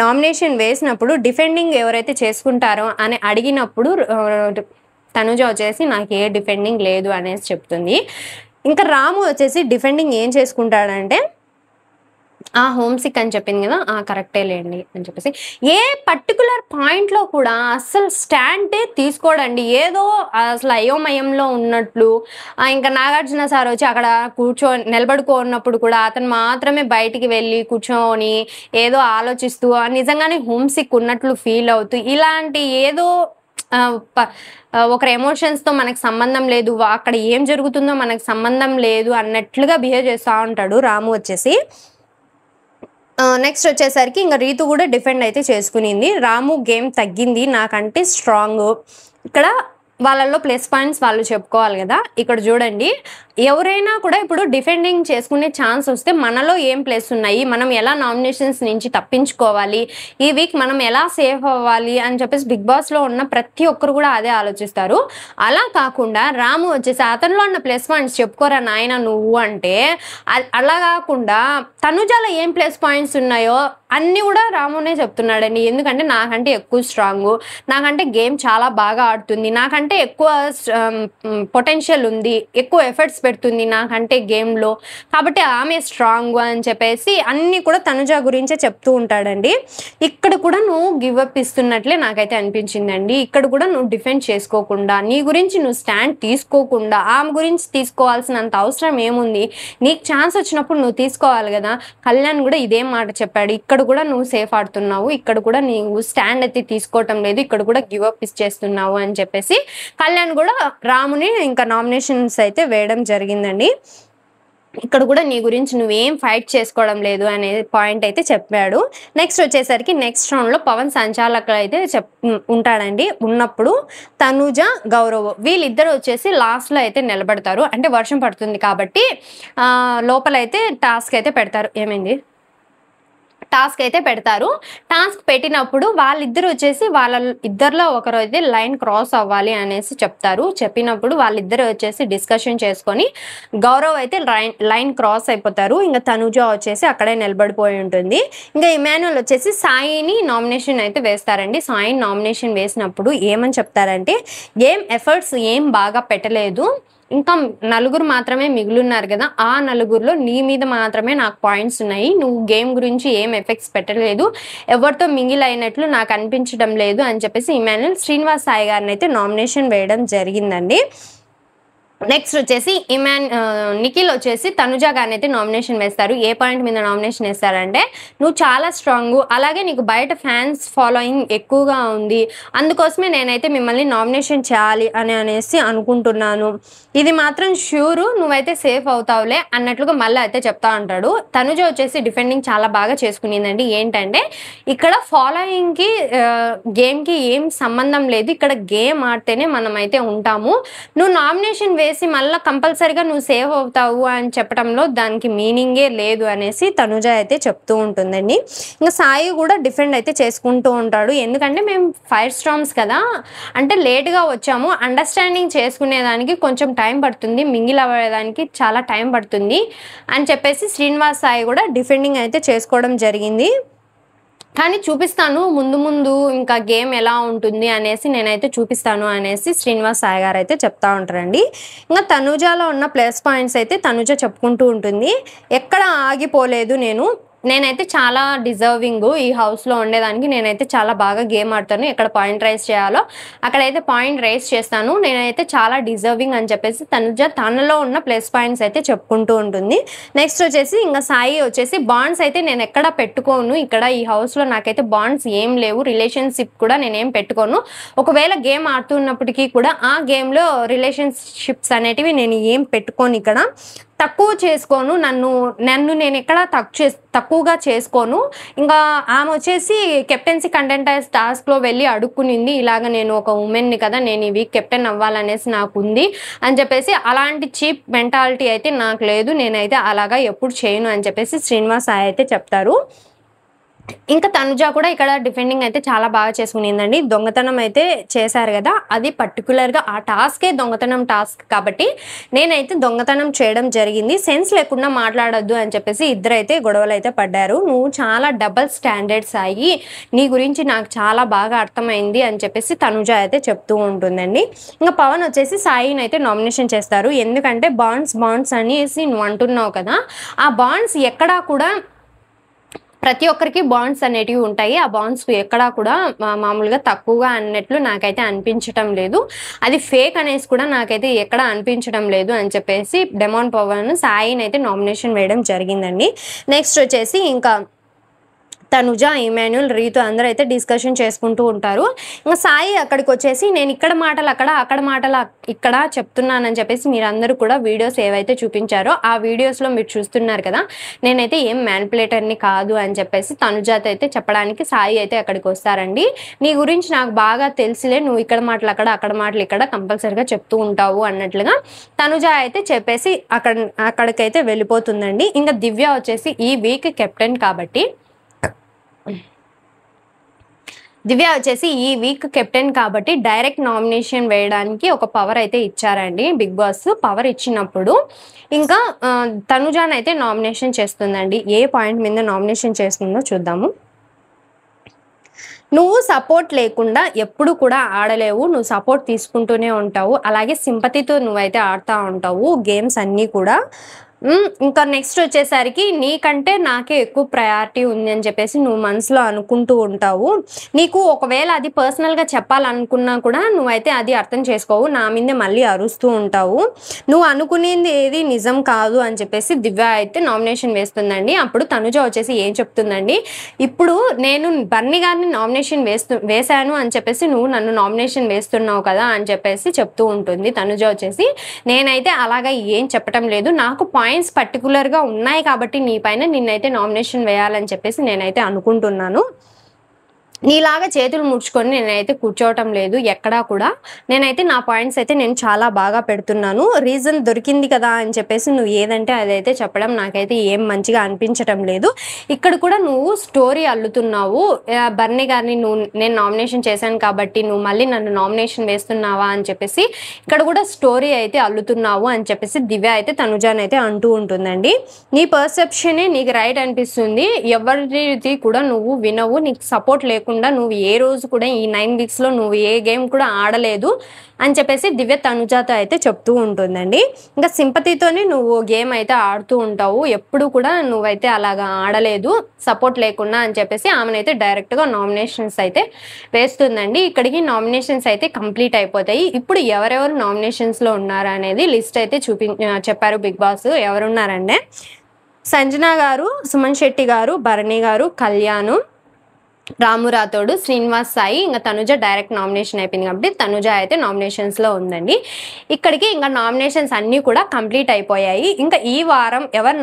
నామినేషన్ వేసినప్పుడు డిఫెండింగ్ ఎవరైతే చేసుకుంటారో అని అడిగినప్పుడు తనుజ వచ్చేసి నాకు ఏ డిఫెండింగ్ లేదు అనేసి చెప్తుంది. ఇంకా రాము వచ్చేసి డిఫెండింగ్ ఏం చేసుకుంటాడంటే హోమ్ సిక్ అని చెప్పింది కదా! కరెక్టే లేండి అని చెప్పేసి. ఏ పర్టిక్యులర్ పాయింట్‌లో కూడా అస్సలు స్టాండే తీసుకోడండి. ఏదో అసలు అయోమయంలో ఉన్నట్లు ఇంకా నాగార్జున సార్ వచ్చి అక్కడ నిలబడుకున్నప్పుడు కూడా అతను మాత్రమే బయటికి వెళ్ళి కూర్చొని ఏదో ఆలోచిస్తూ నిజంగానే హోమ్ సిక్ ఉన్నట్లు ఫీల్ అవుతూ ఇలాంటి ఏదో ఒకరి ఎమోషన్స్‌తో మనకు సంబంధం లేదు. అక్కడ ఏం జరుగుతుందో మనకు సంబంధం లేదు అన్నట్లుగా బిహేవ్ చేస్తా ఉంటాడు రాము వచ్చేసి. నెక్స్ట్ వచ్చేసరికి ఇంక రీతు కూడా డిఫెండ్ అయితే చేసుకునింది. రాము గేమ్ తగ్గింది నాకంటే స్ట్రాంగు. ఇక్కడ వాళ్ళల్లో ప్లస్ పాయింట్స్ వాళ్ళు చెప్పుకోవాలి కదా! ఇక్కడ చూడండి ఎవరైనా కూడా ఇప్పుడు డిఫెండింగ్ చేసుకునే ఛాన్స్ వస్తే మనలో ఏం ప్లస్ ఉన్నాయి, మనం ఎలా నామినేషన్స్ నుంచి తప్పించుకోవాలి, ఈ వీక్ మనం ఎలా సేఫ్ అవ్వాలి అని చెప్పేసి బిగ్ బాస్‌లో ఉన్న ప్రతి ఒక్కరు కూడా అదే ఆలోచిస్తారు. అలా కాకుండా రాము వచ్చేసి అతనిలో ఉన్న ప్లస్ పాయింట్స్ చెప్పుకోరా నాయన నువ్వు అంటే, అలా కాకుండా తనుజాలో ఏం ప్లస్ పాయింట్స్ ఉన్నాయో అన్నీ కూడా రామునే చెప్తున్నాడండి. ఎందుకంటే నాకంటే ఎక్కువ స్ట్రాంగు, నాకంటే గేమ్ చాలా బాగా ఆడుతుంది, నాకంటే ఎక్కువ పొటెన్షియల్ ఉంది, ఎక్కువ ఎఫర్ట్స్ పెడుతుంది నాకంటే గేమ్‌లో, కాబట్టి ఆమె స్ట్రాంగ్ అని చెప్పేసి అన్నీ కూడా తనుజ గురించే చెప్తూ ఉంటాడండి. ఇక్కడ కూడా నువ్వు గివ్ అప్ ఇస్తున్నట్లే నాకైతే అనిపించిందండి. ఇక్కడ కూడా నువ్వు డిఫెండ్ చేసుకోకుండా, నీ గురించి నువ్వు స్టాండ్ తీసుకోకుండా, ఆమె గురించి తీసుకోవాల్సినంత అవసరం ఏముంది? నీకు ఛాన్స్ వచ్చినప్పుడు నువ్వు తీసుకోవాలి కదా! కళ్యాణ్ కూడా ఇదే మాట చెప్పాడు. ఇక్కడ కూడా నువ్వు సేఫ్ ఆడుతున్నావు, ఇక్కడ కూడా నీవు స్టాండ్ అయితే తీసుకోవటం లేదు, ఇక్కడ కూడా గివ్ అప్ ఇచ్చేస్తున్నావు అని చెప్పేసి కళ్యాణ్ కూడా రాముని ఇంకా నామినేషన్స్ అయితే వేయడం జరిగిందండి. ఇక్కడ కూడా నీ గురించి నువ్వేం ఫైట్ చేసుకోవడం లేదు అనే పాయింట్ అయితే చెప్పాడు. నెక్స్ట్ వచ్చేసరికి నెక్స్ట్ రౌండ్‌లో పవన్ సంచాలకులు అయితే ఉంటాడండి. ఉన్నప్పుడు తనుజ, గౌరవ్ వీళ్ళిద్దరు వచ్చేసి లాస్ట్‌లో అయితే నిలబడతారు. అంటే వర్షం పడుతుంది కాబట్టి లోపలైతే టాస్క్ అయితే పెడతారు. ఏమైంది? టాస్క్ అయితే పెడతారు. టాస్క్ పెట్టినప్పుడు వాళ్ళిద్దరు వచ్చేసి వాళ్ళ ఇద్దరిలో ఒకరు అయితే లైన్ క్రాస్ అవ్వాలి అనేసి చెప్తారు. చెప్పినప్పుడు వాళ్ళిద్దరు వచ్చేసి డిస్కషన్ చేసుకొని గౌరవ్ అయితే లైన్ క్రాస్ అయిపోతారు. ఇంకా తనుజ వచ్చేసి అక్కడే నిలబడిపోయి ఉంటుంది. ఇంకా ఇమాన్యుల్ వచ్చేసి సాయిని నామినేషన్ అయితే వేస్తారండి. సాయిని నామినేషన్ వేసినప్పుడు ఏమని చెప్తారంటే, ఏం ఎఫర్ట్స్ ఏం బాగా పెట్టలేదు, ఇంకా నలుగురు మాత్రమే మిగులున్నారు కదా, ఆ నలుగురిలో నీ మీద మాత్రమే నాకు పాయింట్స్ ఉన్నాయి, నువ్వు గేమ్ గురించి ఏం ఎఫెక్ట్స్ పెట్టలేదు, ఎవరితో మింగిల్ అయినట్లు నాకు అనిపించడం లేదు అని చెప్పేసి ఇమాన్యుల్ శ్రీనివాస్ సాయి గారిని అయితే నామినేషన్ వేయడం జరిగిందండి. నెక్స్ట్ వచ్చేసి నిఖిల్ వచ్చేసి తనుజ గారిని అయితే నామినేషన్ వేస్తారు. ఏ పాయింట్ మీద నామినేషన్ వేస్తారంటే, నువ్వు చాలా స్ట్రాంగ్, అలాగే నీకు బయట ఫ్యాన్స్ ఫాలోయింగ్ ఎక్కువగా ఉంది, అందుకోసమే నేనైతే మిమ్మల్ని నామినేషన్ చేయాలి అనేసి అనుకుంటున్నాను, ఇది మాత్రం షూరు, నువ్వైతే సేఫ్ అవుతావులే అన్నట్లుగా మళ్ళీ అయితే చెప్తా ఉంటాడు. తనుజ వచ్చేసి డిఫెండింగ్ చాలా బాగా చేసుకునిందండి. ఏంటంటే ఇక్కడ ఫాలోయింగ్కి గేమ్కి ఏం సంబంధం లేదు, ఇక్కడ గేమ్ ఆడితేనే మనం అయితే ఉంటాము, నువ్వు నామినేషన్ వేసి మళ్ళీ కంపల్సరీగా నువ్వు సేవ్ అవుతావు అని చెప్పడంలో దానికి మీనింగే లేదు అనేసి తనుజ అయితే చెప్తూ ఉంటుందండి. ఇంకా సాయి కూడా డిఫెండ్ అయితే చేసుకుంటూ ఉంటాడు. ఎందుకంటే మేము ఫైర్ స్టార్మ్స్ కదా, అంటే లేట్గా వచ్చాము, అండర్స్టాండింగ్ చేసుకునేదానికి కొంచెం టైం పడుతుంది, మింగిల్ అవ్వడానికి చాలా టైం పడుతుంది అని చెప్పేసి శ్రీనివాస్ సాయి కూడా డిఫెండింగ్ అయితే చేసుకోవడం జరిగింది. కానీ చూపిస్తాను ముందు ముందు ఇంకా గేమ్ ఎలా ఉంటుంది అనేసి నేనైతే చూపిస్తాను అనేసి శ్రీనివాస్ సాయి గారు అయితే చెప్తా ఉంటారండి. ఇంకా తనుజాలో ఉన్న ప్లస్ పాయింట్స్ అయితే తనుజ చెప్పుకుంటూ ఉంటుంది. ఎక్కడ ఆగిపోలేదు, నేనైతే చాలా డిజర్వింగ్ ఈ హౌస్లో ఉండేదానికి, నేనైతే చాలా బాగా గేమ్ ఆడతాను, ఎక్కడ పాయింట్ రైస్ చేయాలో అక్కడైతే పాయింట్ రైస్ చేస్తాను, నేనైతే చాలా డిజర్వింగ్ అని చెప్పేసి తనుజ తనలో ఉన్న ప్లస్ పాయింట్స్ అయితే చెప్పుకుంటూ ఉంటుంది. నెక్స్ట్ వచ్చేసి ఇంకా సాయి వచ్చేసి బాండ్స్ అయితే నేను ఎక్కడ పెట్టుకోను, ఇక్కడ ఈ హౌస్లో నాకైతే బాండ్స్ ఏం లేవు, రిలేషన్షిప్ కూడా నేనేం పెట్టుకోను, ఒకవేళ గేమ్ ఆడుతున్నప్పటికీ కూడా ఆ గేమ్లో రిలేషన్షిప్స్ అనేటివి నేను ఏం పెట్టుకోను, ఇక్కడ తక్కువ చేసుకోను, నన్ను నేను ఎక్కడ తక్కువగా చేసుకోను. ఇంకా ఆమె వచ్చేసి కెప్టెన్సీ కంటెంటర్స్ టాస్క్లో వెళ్ళి అడుక్కునింది, ఇలాగ నేను ఒక ఉమెన్ని కదా, నేను ఈ వీక్ కెప్టెన్ అవ్వాలనేసి నాకు ఉంది అని చెప్పేసి, అలాంటి చీప్ మెంటాలిటీ అయితే నాకు లేదు, నేనైతే అలాగా ఎప్పుడు చేయను అని చెప్పేసి శ్రీనివాస్ సాయి అయితే చెప్తారు. ఇంకా తనుజ కూడా ఇక్కడ డిఫెండింగ్ అయితే చాలా బాగా చేసుకునిందండి. దొంగతనం అయితే చేశారు కదా, అది పర్టికులర్గా ఆ టాస్కే దొంగతనం టాస్క్ కాబట్టి నేనైతే దొంగతనం చేయడం జరిగింది, సెన్స్ లేకుండా మాట్లాడొద్దు అని చెప్పేసి ఇద్దరైతే గొడవలు అయితే పడ్డారు. నువ్వు చాలా డబల్ స్టాండర్డ్స్ అయ్యి నీ గురించి నాకు చాలా బాగా అర్థమైంది అని చెప్పేసి తనుజ అయితే చెప్తూ ఉంటుందండి. ఇంకా పవన్ వచ్చేసి సాయిని అయితే నామినేషన్ చేస్తారు. ఎందుకంటే బాండ్స్ అనేసి నువ్వు అంటున్నావు కదా, ఆ బాండ్స్ ఎక్కడా కూడా ప్రతి ఒక్కరికి బాండ్స్ అనేటివి ఉంటాయి. ఆ బాండ్స్ ఎక్కడా కూడా మామూలుగా తక్కువగా అన్నట్లు నాకైతే అనిపించటం లేదు. అది ఫేక్ అనేసి కూడా నాకైతే ఎక్కడ అనిపించడం లేదు అని చెప్పేసి డెమాన్ పవన్ సాయిని అయితే నామినేషన్ వేయడం జరిగిందండి. నెక్స్ట్ వచ్చేసి ఇంకా తనుజ, ఇమాన్యుల్, రీతు అందరూ అయితే డిస్కషన్ చేసుకుంటూ ఉంటారు. ఇంకా సాయి అక్కడికి వచ్చేసి నేను ఇక్కడ మాటలు అక్కడ, అక్కడ మాటలు ఇక్కడ చెప్తున్నానని చెప్పేసి మీరందరూ కూడా వీడియోస్ ఏవైతే చూపించారో ఆ వీడియోస్లో మీరు చూస్తున్నారు కదా, నేనైతే ఏం మ్యానిపులేటర్ని కాదు అని చెప్పేసి తనుజాతో అయితే చెప్పడానికి సాయి అయితే అక్కడికి వస్తారండి. నీ గురించి నాకు బాగా తెలిసిలే, నువ్వు ఇక్కడ మాటలు అక్కడ, అక్కడ మాటలు ఇక్కడ కంపల్సరిగా చెప్తూ ఉంటావు అన్నట్లుగా తనుజ అయితే చెప్పేసి అక్కడికైతే వెళ్ళిపోతుందండి. ఇంకా దివ్య వచ్చేసి ఈ వీక్ కెప్టెన్ కాబట్టి డైరెక్ట్ నామినేషన్ వేయడానికి ఒక పవర్ అయితే ఇచ్చారండి బిగ్ బాస్. పవర్ ఇచ్చినప్పుడు ఇంకా తనుజాన్ అయితే నామినేషన్ చేస్తుందండి. ఏ పాయింట్ మీద నామినేషన్ చేస్తుందో చూద్దాము. నువ్వు సపోర్ట్ లేకుండా ఎప్పుడు కూడా ఆడలేవు, నువ్వు సపోర్ట్ తీసుకుంటూనే ఉంటావు, అలాగే సింపతితో నువ్వైతే ఆడుతూ ఉంటావు గేమ్స్ అన్నీ కూడా. ఇంకా నెక్స్ట్ వచ్చేసరికి నీకంటే నాకే ఎక్కువ ప్రయారిటీ ఉంది అని చెప్పేసి నువ్వు మనసులో అనుకుంటూ ఉంటావు. నీకు ఒకవేళ అది పర్సనల్గా చెప్పాలనుకున్నా కూడా నువ్వైతే అది అర్థం చేసుకోవు, నా మీదే మళ్ళీ అరుస్తూ ఉంటావు. నువ్వు అనుకునేది ఏది నిజం కాదు అని చెప్పేసి దివ్య అయితే నామినేషన్ వేస్తుందండి. అప్పుడు తనుజ వచ్చేసి ఏం చెప్తుందండి, ఇప్పుడు నేను బర్నీ గారిని నామినేషన్ వేశాను అని చెప్పేసి నువ్వు నన్ను నామినేషన్ వేస్తున్నావు కదా అని చెప్పేసి చెప్తూ ఉంటుంది. తనుజ వచ్చేసి నేనైతే అలాగా ఏం చెప్పటం లేదు, నాకు పాయింట్స్ పర్టికులర్గా ఉన్నాయి కాబట్టి నీ పైన నిన్నైతే నామినేషన్ వేయాలని చెప్పేసి నేనైతే అనుకుంటున్నాను. నీలాగా చేతులు ముడుచుకొని నేనైతే కూర్చోవటం లేదు ఎక్కడా కూడా. నేనైతే నా పాయింట్స్ అయితే నేను చాలా బాగా పెడుతున్నాను. రీజన్ దొరికింది కదా అని చెప్పేసి నువ్వు ఏదంటే అదైతే చెప్పడం నాకైతే ఏం మంచిగా అనిపించటం లేదు. ఇక్కడ కూడా నువ్వు స్టోరీ అల్లుతున్నావు, బర్నీ గారిని నేను నామినేషన్ చేశాను కాబట్టి నువ్వు మళ్ళీ నన్ను నామినేషన్ వేస్తున్నావా అని చెప్పేసి ఇక్కడ కూడా స్టోరీ అయితే అల్లుతున్నావు అని చెప్పేసి దివ్య అయితే తనుజాన్ అయితే అంటూ ఉంటుందండి. నీ పర్సెప్షనే నీకు రైట్ అనిపిస్తుంది, ఎవరిది కూడా నువ్వు వినవు, నీకు సపోర్ట్ లేకుండా నువ్వు ఏ రోజు కూడా ఈ 9 వీక్స్ లో నువ్వు ఏ గేమ్ కూడా ఆడలేదు అని చెప్పేసి దివ్య తనుజాతో అయితే చెప్తూ ఉంటుందండి. ఇంకా సింపతితోనే నువ్వు గేమ్ అయితే ఆడుతూ ఉంటావు, ఎప్పుడు కూడా నువ్వైతే అలాగా ఆడలేదు సపోర్ట్ లేకుండా అని చెప్పేసి ఆమెనైతే డైరెక్ట్గా నామినేషన్స్ అయితే వేస్తుందండి. ఇక్కడికి నామినేషన్స్ అయితే కంప్లీట్ అయిపోతాయి. ఇప్పుడు ఎవరెవరు నామినేషన్స్లో ఉన్నారు అనేది లిస్ట్ అయితే చెప్పారు బిగ్ బాస్. ఎవరున్నారంటే సంజన గారు, సుమన్ శెట్టి గారు, భరణి గారు, కళ్యాణ్, రాము రాథోడ్, శ్రీనివాస్ సాయి, ఇంకా తనుజ డైరెక్ట్ నామినేషన్ అయిపోయింది కాబట్టి తనుజ అయితే నామినేషన్స్లో ఉందండి. ఇక్కడికి ఇంకా నామినేషన్స్ అన్నీ కూడా కంప్లీట్ అయిపోయాయి. ఇంకా ఈ వారం ఎవరు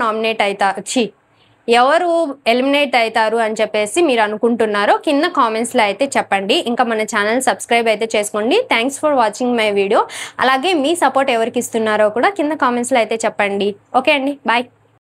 ఎలిమినేట్ అవుతారు అని చెప్పేసి మీరు అనుకుంటున్నారో కింద కామెంట్స్లో అయితే చెప్పండి. ఇంకా మన ఛానల్ సబ్స్క్రైబ్ అయితే చేసుకోండి. Thanks for watching my video. అలాగే మీ సపోర్ట్ ఎవరికి ఇస్తున్నారో కూడా కింద కామెంట్స్లో అయితే చెప్పండి. ఓకే అండి, బాయ్.